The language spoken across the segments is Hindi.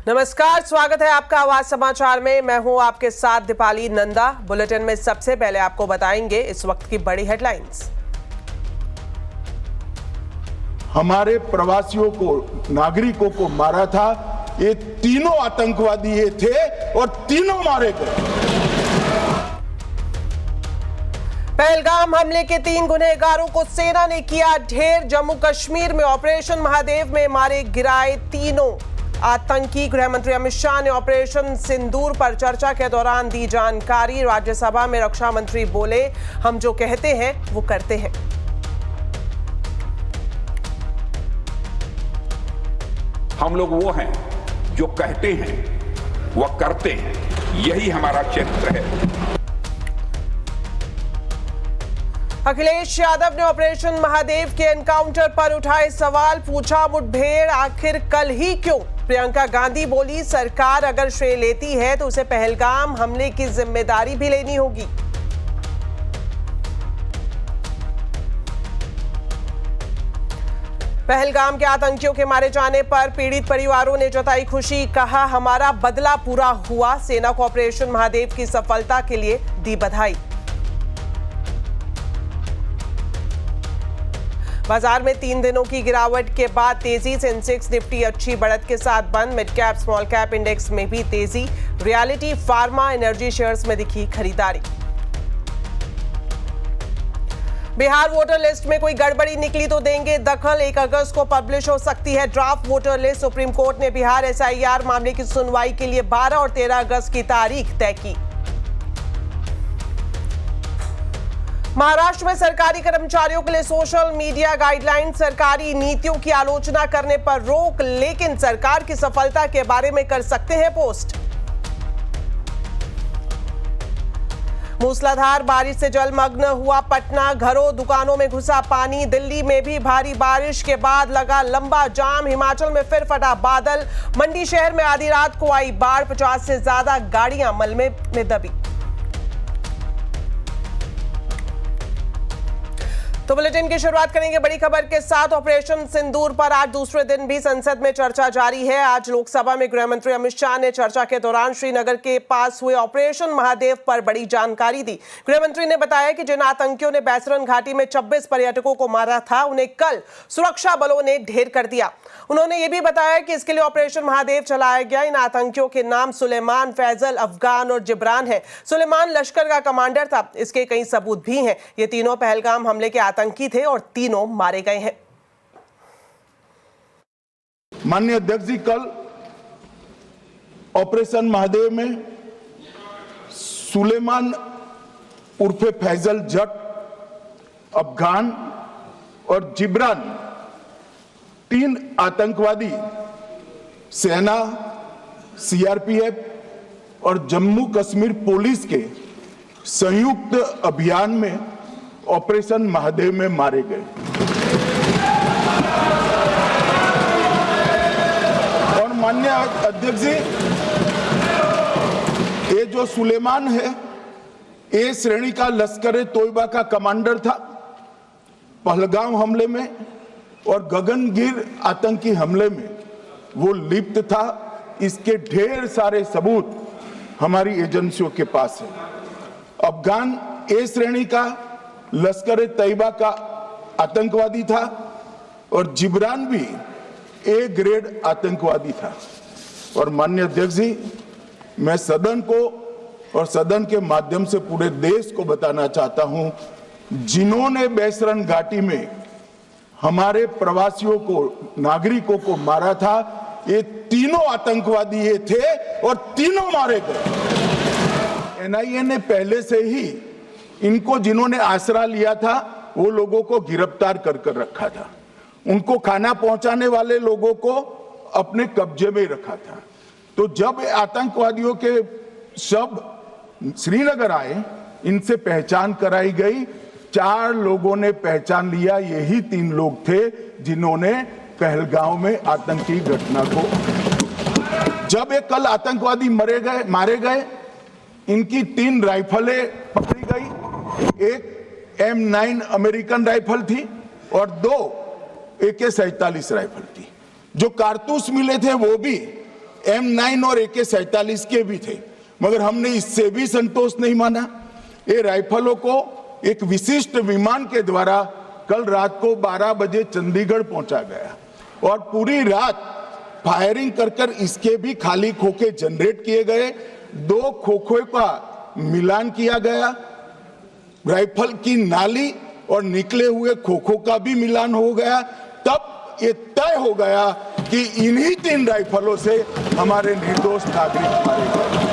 नमस्कार, स्वागत है आपका आवाज समाचार में। मैं हूं आपके साथ दीपाली नंदा। बुलेटिन में सबसे पहले आपको बताएंगे इस वक्त की बड़ी हेडलाइंस। हमारे प्रवासियों को, नागरिकों को मारा था। ये तीनों आतंकवादी ये थे और तीनों मारे गए। पहलगाम हमले के 3 गुनहगारों को सेना ने किया ढेर। जम्मू कश्मीर में ऑपरेशन महादेव में मारे गिराए तीनों आतंकी। गृह मंत्री अमित शाह ने ऑपरेशन सिंदूर पर चर्चा के दौरान दी जानकारी। राज्यसभा में रक्षा मंत्री बोले, हम जो कहते हैं वो करते हैं। हम लोग वो हैं जो कहते हैं वो करते हैं, यही हमारा चरित्र है। अखिलेश यादव ने ऑपरेशन महादेव के एनकाउंटर पर उठाए सवाल। पूछा, मुठभेड़ आखिर कल ही क्यों? प्रियंका गांधी बोली, सरकार अगर श्रेय लेती है तो उसे पहलगाम हमले की जिम्मेदारी भी लेनी होगी। पहलगाम के आतंकियों के मारे जाने पर पीड़ित परिवारों ने जताई खुशी। कहा, हमारा बदला पूरा हुआ। सेना को ऑपरेशन महादेव की सफलता के लिए दी बधाई। बाजार में 3 दिनों की गिरावट के बाद तेजी। सेंसेक्स निफ्टी अच्छी बढ़त के साथ बंद। Mid cap small cap index में भी तेजी। रियलिटी, फार्मा, एनर्जी शेयर्स में दिखी खरीदारी। बिहार वोटर लिस्ट में कोई गड़बड़ी निकली तो देंगे दखल। 1 अगस्त को पब्लिश हो सकती है draft voter list. Supreme court ने बिहार एसआईआर मामले की सुनवाई के लिए 12 और 13 अगस्त की तारीख तय की। महाराष्ट्र में सरकारी कर्मचारियों के लिए सोशल मीडिया गाइडलाइन। सरकारी नीतियों की आलोचना करने पर रोक, लेकिन सरकार की सफलता के बारे में कर सकते हैं पोस्ट। मूसलाधार बारिश से जलमग्न हुआ पटना। घरों दुकानों में घुसा पानी। दिल्ली में भी भारी बारिश के बाद लगा लंबा जाम। हिमाचल में फिर फटा बादल। मंडी शहर में आधी रात को आई बाढ़। 50 से ज्यादा गाड़ियां मलबे में दबी। तो बुलेटिन की शुरुआत करेंगे बड़ी खबर के साथ। ऑपरेशन सिंदूर पर आज दूसरे दिन भी संसद में चर्चा जारी है। आज लोकसभा में गृह मंत्री अमित शाह ने चर्चा के दौरान श्रीनगर के पास हुए ऑपरेशन महादेव पर बड़ी जानकारी दी। गृह मंत्री ने बताया कि जिन आतंकियों ने बैसरन घाटी में 26 पर्यटकों को मारा था, उन्हें कल सुरक्षा बलों ने ढेर कर दिया। उन्होंने ये भी बताया कि इसके लिए ऑपरेशन महादेव चलाया गया। इन आतंकियों के नाम सुलेमान, फैजल, अफगान और जिब्रान है। सुलेमान लश्कर का कमांडर था। इसके कई सबूत भी हैं। ये तीनों पहलगाम हमले के आतंकी थे और तीनों मारे गए हैं। माननीय अध्यक्ष जी, कल ऑपरेशन महादेव में सुलेमान उर्फे फैजल जट, अफगान और जिब्रान 3 आतंकवादी सेना, सीआरपीएफ और जम्मू कश्मीर पुलिस के संयुक्त अभियान में ऑपरेशन महादेव में मारे गए। और माननीय अध्यक्ष जी, ये जो सुलेमान है, ए श्रेणी का लश्कर तोयबा का कमांडर था। पहलगाम हमले में और गगनगिर आतंकी हमले में वो लिप्त था। इसके ढेर सारे सबूत हमारी एजेंसियों के पास है। अफगान ए श्रेणी का लश्कर तैयबा का आतंकवादी था और जिब्रान भी ए ग्रेड आतंकवादी था। और माननीय अध्यक्ष जी, मैं सदन को और सदन के माध्यम से पूरे देश को बताना चाहता हूं, जिन्होंने बैसरन घाटी में हमारे प्रवासियों को, नागरिकों को मारा था, ये तीनों आतंकवादी ये थे और तीनों मारे गए। एनआईए ने पहले से ही इनको, जिन्होंने आसरा लिया था, वो लोगों को गिरफ्तार कर रखा था। उनको खाना पहुंचाने वाले लोगों को अपने कब्जे में रखा था। तो जब आतंकवादियों के शव श्रीनगर आए, इनसे पहचान कराई गई। 4 लोगों ने पहचान लिया, यही 3 लोग थे जिन्होंने पहलगाम में आतंकी घटना को। जब ये कल आतंकवादी मारे गए, इनकी 3 राइफलें पकड़ी गई। एक M9 अमेरिकन राइफल थी और 2 AK-47 राइफल थी। जो कारतूस मिले थे वो भी M9 और AK-47 के भी थे, मगर हमने इससे भी संतोष नहीं माना। ये राइफलों को एक विशिष्ट विमान के द्वारा कल रात को 12 बजे चंडीगढ़ पहुंचा गया और पूरी रात फायरिंग कर कर इसके भी खाली खोखे जनरेट किए गए। 2 खोखों का मिलान किया गया, राइफल की नाली और निकले हुए खोखों का भी मिलान हो गया। तब ये तय हो गया कि इन्हीं 3 राइफलों से हमारे निर्दोष नागरिक मारे गए।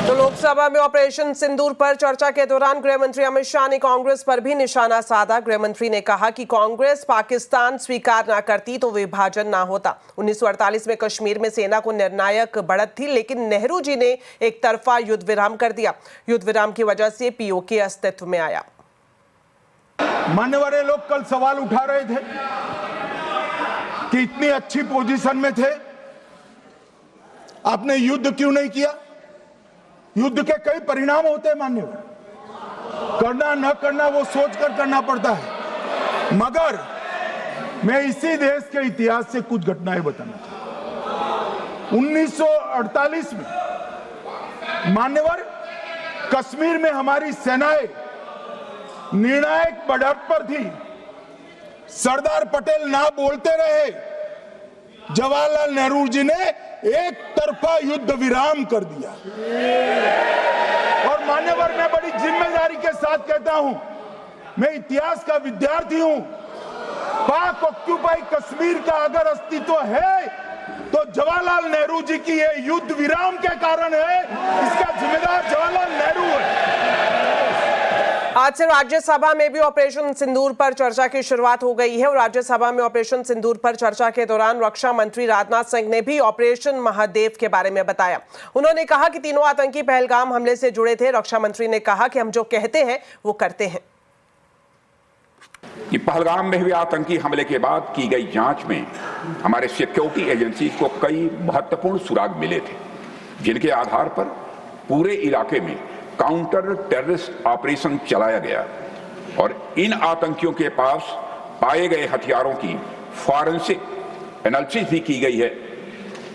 तो लोकसभा में ऑपरेशन सिंदूर पर चर्चा के दौरान गृह मंत्री अमित शाह ने कांग्रेस पर भी निशाना साधा। गृह मंत्री ने कहा कि कांग्रेस पाकिस्तान स्वीकार ना करती तो विभाजन ना होता। 1948 में कश्मीर में सेना को निर्णायक बढ़त थी, लेकिन नेहरू जी ने एक तरफा युद्ध विराम कर दिया। युद्ध विराम की वजह से पीओके अस्तित्व में आया। मान्यवर लोग कल सवाल उठा रहे थे कि इतनी अच्छी पोजीशन में थे, आपने युद्ध क्यों नहीं किया? युद्ध के कई परिणाम होते हैं मान्यवर, करना न करना वो सोचकर करना पड़ता है। मगर मैं इसी देश के इतिहास से कुछ घटनाएं बताना चाहता हूं। 1948 में मान्यवर कश्मीर में हमारी सेनाएं निर्णायक बढ़त पर थी। सरदार पटेल ना बोलते रहे, जवाहरलाल नेहरू जी ने एक तरफा युद्ध विराम कर दिया। और मान्यवर मैं बड़ी जिम्मेदारी के साथ कहता हूं, मैं इतिहास का विद्यार्थी हूं। पाक ऑक्यूपाई कश्मीर का अगर अस्तित्व है तो जवाहरलाल नेहरू जी की ये युद्ध विराम के कारण है। इसका जिम्मेदार जवाहरलाल नेहरू है। आज से राज्यसभा में भी ऑपरेशन सिंदूर पर चर्चा की शुरुआत हो गई है और राज्यसभा में ऑपरेशन सिंदूर पर चर्चा के दौरान रक्षा मंत्री राजनाथ सिंह ने भी ऑपरेशन महादेव के बारे में बताया। उन्होंने कहा कि तीनों आतंकी पहलगाम हमले से जुड़े थे। रक्षा मंत्री ने कहा कि हम जो कहते हैं वो करते हैं। कि पहलगाम में हुए आतंकी हमले के बाद की गई जांच में हमारे सिक्योरिटी एजेंसी को कई महत्वपूर्ण सुराग मिले थे, जिनके आधार पर पूरे इलाके में काउंटर टेररिस्ट ऑपरेशन चलाया गया और इन आतंकियों के पास पाए गए हथियारों की फॉरेंसिक एनालिसिस भी की गई है,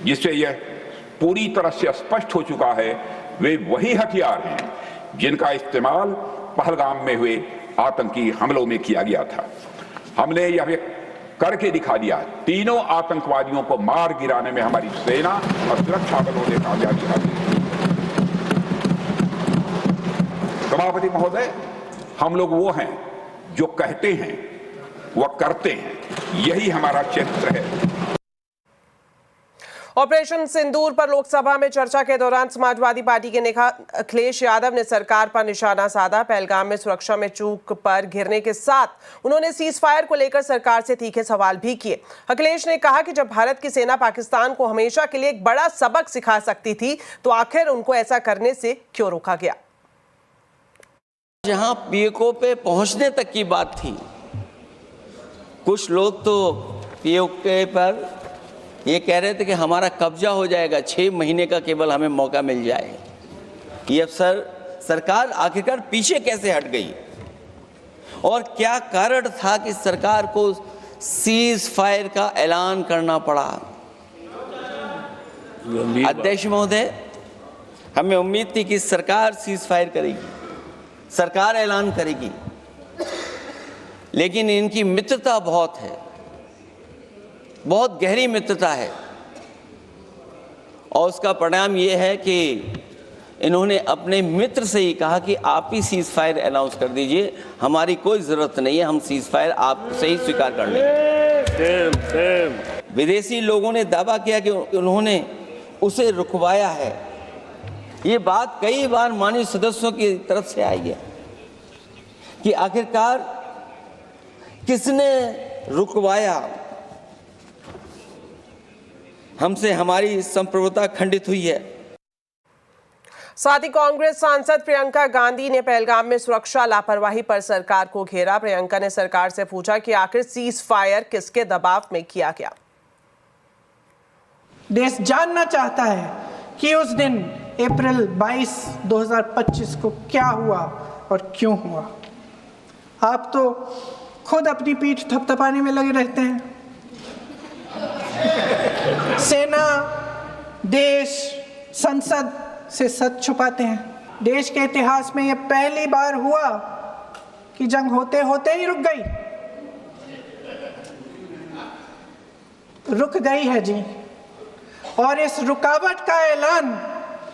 जिससे यह पूरी तरह से स्पष्ट हो चुका है वे वही हथियार हैं जिनका इस्तेमाल पहलगाम में हुए आतंकी हमलों में किया गया था। हमने यह करके दिखा दिया, तीनों आतंकवादियों को मार गिराने में हमारी सेना और सुरक्षा बलों ने कामयाबी हासिल की। सभापति महोदय, हम लोग वो हैं जो कहते हैं वह करते हैं, यही हमारा चरित्र है। ऑपरेशन सिंदूर पर लोकसभा में चर्चा के दौरान समाजवादी पार्टी के नेता अखिलेश यादव ने सरकार पर निशाना साधा। पहलगाम में सुरक्षा में चूक पर घिरने के साथ उन्होंने सीज फायर को लेकर सरकार से तीखे सवाल भी किए। अखिलेश ने कहा कि जब भारत की सेना पाकिस्तान को हमेशा के लिए एक बड़ा सबक सिखा सकती थी तो आखिर उनको ऐसा करने से क्यों रोका गया। जहां पीओके पे पहुंचने तक की बात थी, कुछ लोग तो पीओके पर ये कह रहे थे कि हमारा कब्जा हो जाएगा, 6 महीने का केवल हमें मौका मिल जाए। ये अफसर सरकार आखिरकार पीछे कैसे हट गई और क्या कारण था कि सरकार को सीज फायर का ऐलान करना पड़ा? अध्यक्ष महोदय, हमें उम्मीद थी कि सरकार सीज फायर करेगी, सरकार ऐलान करेगी, लेकिन इनकी मित्रता बहुत है, बहुत गहरी मित्रता है और उसका परिणाम ये है कि इन्होंने अपने मित्र से ही कहा कि आप ही सीज फायर अनाउंस कर दीजिए, हमारी कोई ज़रूरत नहीं है, हम सीज फायर आपसे ही स्वीकार कर लेंगे। विदेशी लोगों ने दावा किया कि उन्होंने उसे रुकवाया है। ये बात कई बार माननीय सदस्यों की तरफ से आई है कि आखिरकार किसने रुकवाया, हमसे हमारी संप्रभुता खंडित हुई है। साथ ही कांग्रेस सांसद प्रियंका गांधी ने पहलगाम में सुरक्षा लापरवाही पर सरकार को घेरा। प्रियंका ने सरकार से पूछा कि आखिर सीज फायर किसके दबाव में किया गया। देश जानना चाहता है कि उस दिन अप्रैल 22, 2025 को क्या हुआ और क्यों हुआ। आप तो खुद अपनी पीठ थपथपाने में लगे रहते हैं। सेना देश संसद से सच छुपाते हैं। देश के इतिहास में यह पहली बार हुआ कि जंग होते होते ही रुक गई है जी। और इस रुकावट का ऐलान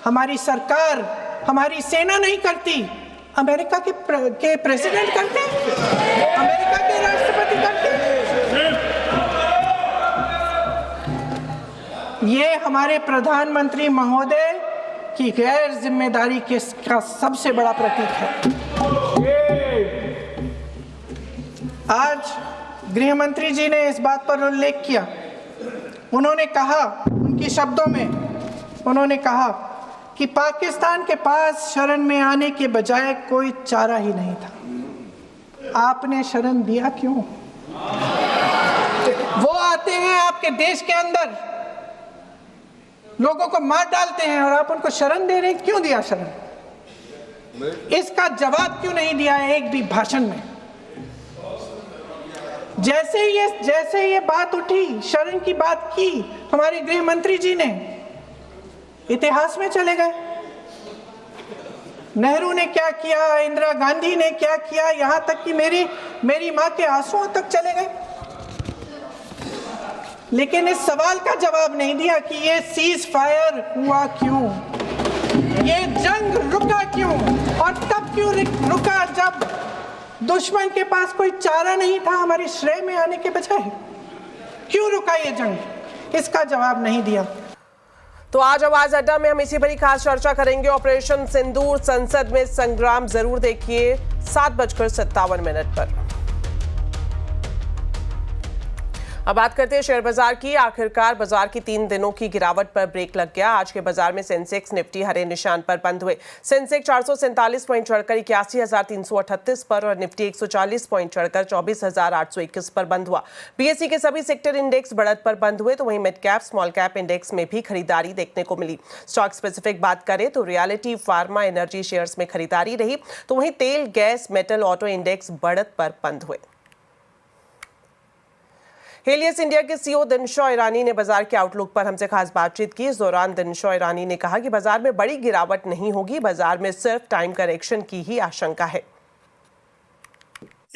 हमारी सरकार, हमारी सेना नहीं करती, अमेरिका के प्रेसिडेंट करते हैं, अमेरिका के राष्ट्रपति करते हैं। ये हमारे प्रधानमंत्री महोदय की गैर जिम्मेदारी का सबसे बड़ा प्रतीक है। आज गृह मंत्री जी ने इस बात पर उल्लेख किया। उन्होंने कहा, उनके शब्दों में उन्होंने कहा कि पाकिस्तान के पास शरण में आने के बजाय कोई चारा ही नहीं था। आपने शरण दिया क्यों? वो आते हैं आपके देश के अंदर, लोगों को मार डालते हैं और आप उनको शरण दे रहे हैं। क्यों दिया शरण? इसका जवाब क्यों नहीं दिया एक भी भाषण में? जैसे ये बात उठी, शरण की बात की, हमारे गृह मंत्री जी ने इतिहास में चले गए। नेहरू ने क्या किया, इंदिरा गांधी ने क्या किया, यहां तक कि मेरी मां के आंसुओं तक चले गए। लेकिन इस सवाल का जवाब नहीं दिया कि ये सीज फायर हुआ क्यों, ये जंग रुका क्यों, और तब क्यों रुका जब दुश्मन के पास कोई चारा नहीं था हमारे श्रेय में आने के बजाय। क्यों रुका ये जंग? इसका जवाब नहीं दिया। तो आज आवाज अड्डा में हम इसी पर ही खास चर्चा करेंगे। ऑपरेशन सिंदूर, संसद में संग्राम, जरूर देखिए 7:57 पर। अब बात करते हैं शेयर बाजार की। आखिरकार बाजार की 3 दिनों की गिरावट पर ब्रेक लग गया। आज के बाजार में सेंसेक्स निफ्टी हरे निशान पर बंद हुए। सेंसेक्स 447 पॉइंट चढ़कर 81,338 पर और निफ्टी 140 पॉइंट चढ़कर 24,821 पर बंद हुआ। बीएसई के सभी सेक्टर इंडेक्स बढ़त पर बंद हुए, तो वहीं mid cap small cap index में भी खरीदारी देखने को मिली। स्टॉक स्पेसिफिक बात करें तो रियलिटी, फार्मा, एनर्जी शेयर्स में खरीदारी रही, तो वहीं तेल, गैस, मेटल, ऑटो इंडेक्स बढ़त पर बंद हुए। हेलियस इंडिया के सीईओ दिनशॉ ईरानी ने बाजार के आउटलुक पर हमसे खास बातचीत की। इस दौरान दिनशॉ ईरानी ने कहा कि बाजार में बड़ी गिरावट नहीं होगी, बाजार में सिर्फ टाइम करेक्शन की ही आशंका है।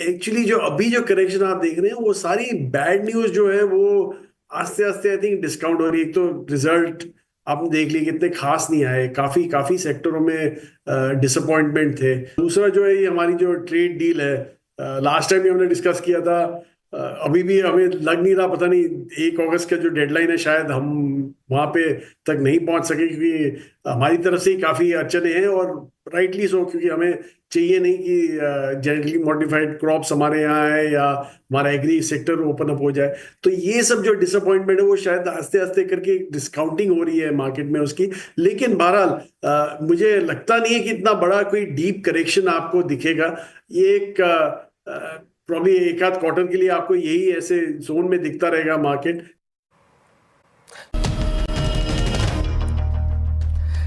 एक्चुअली जो अभी जो करेक्शन आप देख रहे हैं वो सारी बैड न्यूज जो है वो आस्ते आस्ते आई थिंक डिस्काउंट हो रही है। एक तो रिजल्ट आपने देख लिया कितने खास नहीं आए, काफी सेक्टरों में डिसअपॉइंटमेंट थे। दूसरा जो है ये हमारी जो ट्रेड डील है, लास्ट टाइम भी हमने डिस्कस किया था, अभी भी हमें लग नहीं रहा, पता नहीं 1 अगस्त का जो डेडलाइन है शायद हम वहां पे तक नहीं पहुंच सके, क्योंकि हमारी तरफ से ही काफी अड़चने हैं और राइटली सो, क्योंकि हमें चाहिए नहीं कि जेनेटिकली मॉडिफाइड क्रॉप्स हमारे यहाँ है या हमारा एग्री सेक्टर ओपन अप हो जाए। तो ये सब जो डिसअपॉइंटमेंट है वो शायद आस्ते आस्ते करके डिस्काउंटिंग हो रही है मार्केट में उसकी। लेकिन बहरहाल मुझे लगता नहीं है कि इतना बड़ा कोई डीप करेक्शन आपको दिखेगा। ये एक प्रॉब्ली 1 आध क्वार्टर के लिए आपको यही ऐसे जोन में दिखता रहेगा मार्केट।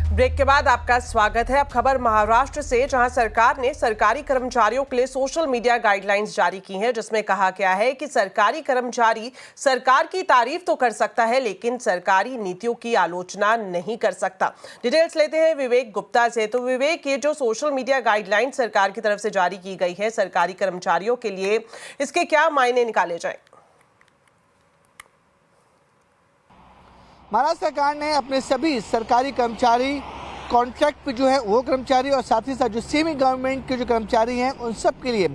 ब्रेक के बाद आपका स्वागत है। अब खबर महाराष्ट्र से, जहां सरकार ने सरकारी कर्मचारियों के लिए सोशल मीडिया गाइडलाइंस जारी की हैं, जिसमें कहा गया है कि सरकारी कर्मचारी सरकार की तारीफ तो कर सकता है लेकिन सरकारी नीतियों की आलोचना नहीं कर सकता। डिटेल्स लेते हैं विवेक गुप्ता से। तो विवेक, ये जो सोशल मीडिया गाइडलाइन सरकार की तरफ से जारी की गई है सरकारी कर्मचारियों के लिए, इसके क्या मायने निकाले जाएं? महाराष्ट्र सरकार ने अपने सभी सरकारी कर्मचारी, कॉन्ट्रैक्ट पे जो है वो कर्मचारी और साथ ही साथ जो सेमी गवर्नमेंट के जो कर्मचारी हैं उन सब के लिए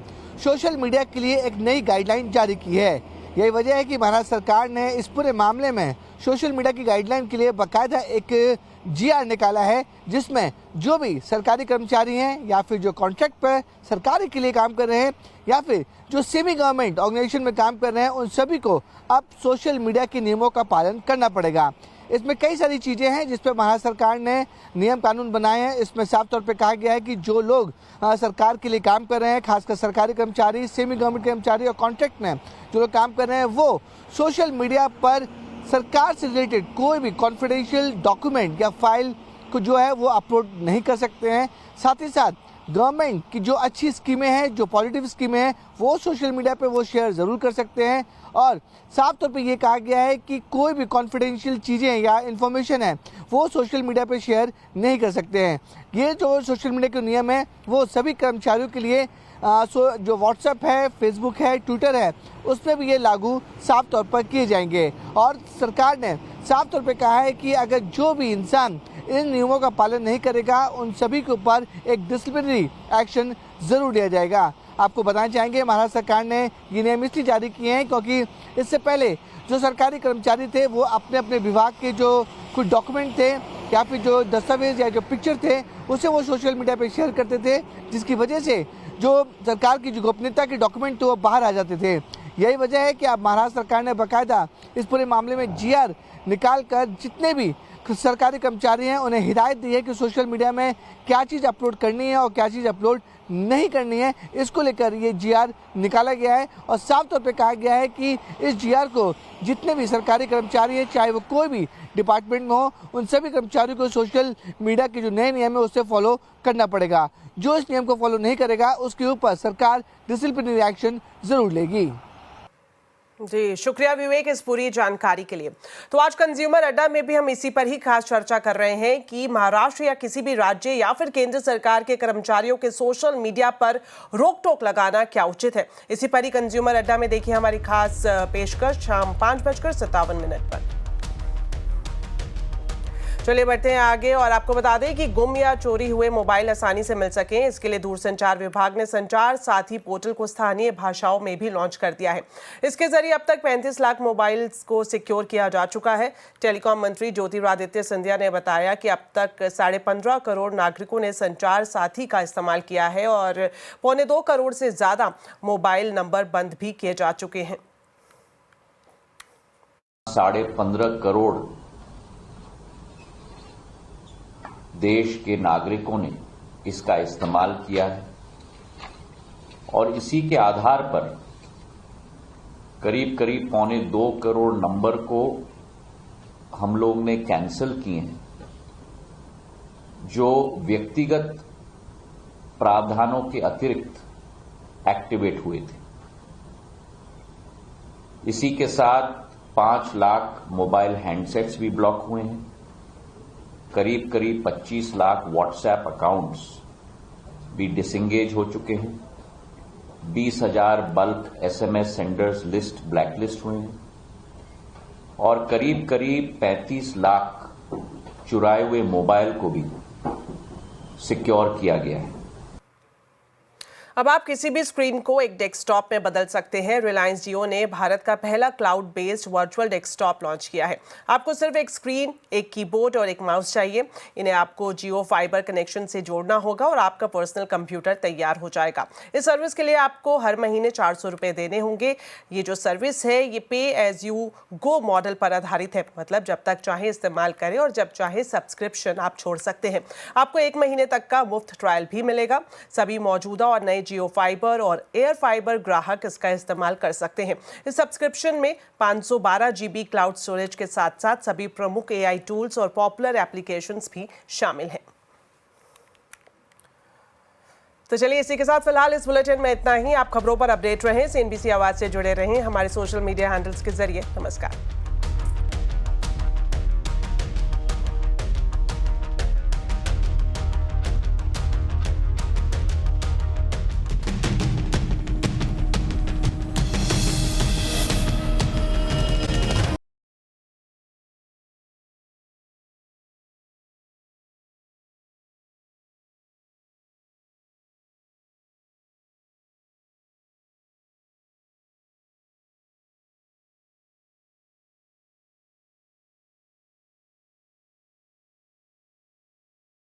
सोशल मीडिया के लिए एक नई गाइडलाइन जारी की है। यही वजह है कि महाराष्ट्र सरकार ने इस पूरे मामले में सोशल मीडिया की गाइडलाइन के लिए बाकायदा एक जीआर निकाला है, जिसमें जो भी सरकारी कर्मचारी हैं या फिर जो कॉन्ट्रैक्ट पर सरकारी के लिए काम कर रहे हैं या फिर जो सेमी गवर्नमेंट ऑर्गेनाइजेशन में काम कर रहे हैं, उन सभी को अब सोशल मीडिया के नियमों का पालन करना पड़ेगा। इसमें कई सारी चीज़ें हैं जिस पर महाराष्ट्र सरकार ने नियम कानून बनाए हैं। इसमें साफ तौर पे कहा गया है कि जो लोग सरकार के लिए काम कर रहे हैं, खासकर सरकारी कर्मचारी, सेमी गवर्नमेंट कर्मचारी और कॉन्ट्रैक्ट में जो लोग काम कर रहे हैं, वो सोशल मीडिया पर सरकार से रिलेटेड कोई भी कॉन्फिडेंशियल डॉक्यूमेंट या फाइल को जो है वो अपलोड नहीं कर सकते हैं। साथ ही साथ गवर्नमेंट की जो अच्छी स्कीमें हैं, जो पॉजिटिव स्कीमें हैं, वो सोशल मीडिया पे वो शेयर ज़रूर कर सकते हैं। और साफ तौर पे ये कहा गया है कि कोई भी कॉन्फिडेंशियल चीज़ें या इन्फॉर्मेशन है वो सोशल मीडिया पे शेयर नहीं कर सकते हैं। ये जो सोशल मीडिया के नियम है वो सभी कर्मचारियों के लिए जो व्हाट्सएप है, फेसबुक है, ट्विटर है, उस पर भी ये लागू साफ तौर पर किए जाएंगे। और सरकार ने साफ तौर पे कहा है कि अगर जो भी इंसान इन नियमों का पालन नहीं करेगा उन सभी के ऊपर एक डिसिप्लिनरी एक्शन ज़रूर लिया जाएगा। आपको बताना चाहेंगे महाराष्ट्र सरकार ने ये नियम इसलिए जारी किए हैं क्योंकि इससे पहले जो सरकारी कर्मचारी थे वो अपने अपने विभाग के जो कुछ डॉक्यूमेंट थे या फिर जो दस्तावेज या जो पिक्चर थे उसे वो सोशल मीडिया पे शेयर करते थे, जिसकी वजह से जो सरकार की जो गोपनीयता के डॉक्यूमेंट थे वो बाहर आ जाते थे। यही वजह है कि अब महाराष्ट्र सरकार ने बाकायदा इस पूरे मामले में GR निकाल कर जितने भी सरकारी कर्मचारी हैं उन्हें हिदायत दी है कि सोशल मीडिया में क्या चीज़ अपलोड करनी है और क्या चीज़ अपलोड नहीं करनी है। इसको लेकर ये GR निकाला गया है और साफ तौर पे कहा गया है कि इस GR को जितने भी सरकारी कर्मचारी हैं, चाहे वो कोई भी डिपार्टमेंट में हो, उन सभी कर्मचारियों को सोशल मीडिया के जो नए नियम है उससे फॉलो करना पड़ेगा। जो इस नियम को फॉलो नहीं करेगा उसके ऊपर सरकार डिसिप्लिनरी एक्शन जरूर लेगी। जी, शुक्रिया विवेक इस पूरी जानकारी के लिए। तो आज कंज्यूमर अड्डा में भी हम इसी पर ही खास चर्चा कर रहे हैं कि महाराष्ट्र या किसी भी राज्य या फिर केंद्र सरकार के कर्मचारियों के सोशल मीडिया पर रोक टोक लगाना क्या उचित है। इसी पर ही कंज्यूमर अड्डा में देखिए हमारी खास पेशकश शाम 5:57 पर। चलिए बढ़ते हैं आगे और आपको बता दें कि गुम या चोरी हुए मोबाइल आसानी से मिल सकें, इसके लिए दूरसंचार विभाग ने संचार साथी पोर्टल को स्थानीय भाषाओं में भी लॉन्च कर दिया है। इसके जरिए अब तक 35 लाख मोबाइल्स को सिक्योर किया जा चुका है। टेलीकॉम मंत्री ज्योतिरादित्य सिंधिया ने बताया कि अब तक 15.5 करोड़ नागरिकों ने संचार साथी का इस्तेमाल किया है और 2.25 करोड़ से ज्यादा मोबाइल नंबर बंद भी किए जा चुके हैं। 15.5 करोड़ देश के नागरिकों ने इसका इस्तेमाल किया है और इसी के आधार पर करीब 2.25 करोड़ नंबर को हम लोग ने कैंसिल किए हैं जो व्यक्तिगत प्रावधानों के अतिरिक्त एक्टिवेट हुए थे। इसी के साथ 5 लाख मोबाइल हैंडसेट्स भी ब्लॉक हुए हैं। करीब 25 लाख व्हाट्सएप अकाउंट्स भी डिसंगेज हो चुके हैं। 20,000 bulk SMS senders list blacklist हुए हैं और करीब 35 लाख चुराए हुए मोबाइल को भी सिक्योर किया गया है। अब आप किसी भी स्क्रीन को एक डेस्कटॉप में बदल सकते हैं। रिलायंस जियो ने भारत का पहला cloud based virtual desktop launch किया है। आपको सिर्फ एक स्क्रीन, एक कीबोर्ड और एक माउस चाहिए। इन्हें आपको जियो फाइबर कनेक्शन से जोड़ना होगा और आपका पर्सनल कंप्यूटर तैयार हो जाएगा। इस सर्विस के लिए आपको हर महीने 400 रुपये देने होंगे। ये जो सर्विस है ये पे एज यू गो मॉडल पर आधारित है, मतलब जब तक चाहे इस्तेमाल करें और जब चाहे सब्सक्रिप्शन आप छोड़ सकते हैं। आपको 1 महीने तक का मुफ्त ट्रायल भी मिलेगा। सभी मौजूदा और नए जियो फाइबर और एयर फाइबर ग्राहक इसका इस्तेमाल कर सकते हैं। इस सब्सक्रिप्शन में 512 GB क्लाउड स्टोरेज के साथ साथ सभी प्रमुख AI टूल्स और पॉपुलर एप्लीकेशंस भी शामिल हैं। तो चलिए इसी के साथ फिलहाल इस बुलेटिन में इतना ही। आप खबरों पर अपडेट रहें, CNBC आवाज से जुड़े रहें हमारे सोशल मीडिया हैंडल्स के जरिए। नमस्कार।